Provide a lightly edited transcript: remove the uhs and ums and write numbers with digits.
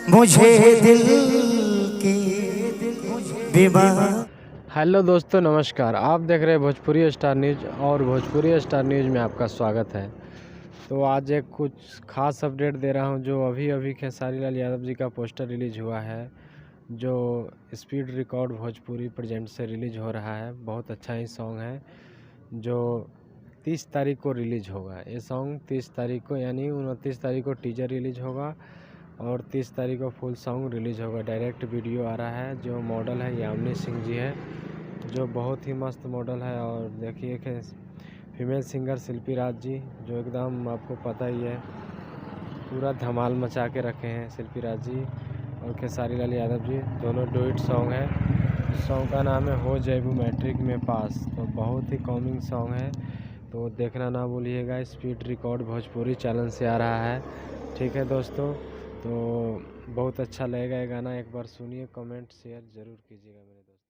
मुझे दिल की बीमार। हेलो दोस्तों, नमस्कार। आप देख रहे हैं भोजपुरी स्टार न्यूज़ और भोजपुरी स्टार न्यूज़ में आपका स्वागत है। तो आज एक कुछ खास अपडेट दे रहा हूं। जो अभी अभी खेसारी लाल यादव जी का पोस्टर रिलीज हुआ है, जो स्पीड रिकॉर्ड भोजपुरी प्रेजेंट से रिलीज हो रहा है। बहुत अच्छा ही सॉन्ग है जो 30 तारीख को रिलीज होगा। ये सॉन्ग 30 तारीख को यानी 29 तारीख को टीजर रिलीज होगा और 30 तारीख को फुल सॉन्ग रिलीज होगा। डायरेक्ट वीडियो आ रहा है। जो मॉडल है यामिनी सिंह जी है, जो बहुत ही मस्त मॉडल है। और देखिए कि फीमेल सिंगर शिल्पी राज जी, जो एकदम आपको पता ही है, पूरा धमाल मचा के रखे हैं शिल्पी राज जी और खेसारी लाल यादव जी। दोनों डुएट सॉन्ग है। इस सॉन्ग का नाम है हो जैबू मैट्रिक में पास। तो बहुत ही कॉमिंग सॉन्ग है, तो देखना ना भूलिएगा। स्पीड रिकॉर्ड भोजपुरी चैनल से आ रहा है। ठीक है दोस्तों, तो बहुत अच्छा लगेगा ये गाना। एक बार सुनिए, कमेंट शेयर ज़रूर कीजिएगा मेरे दोस्त।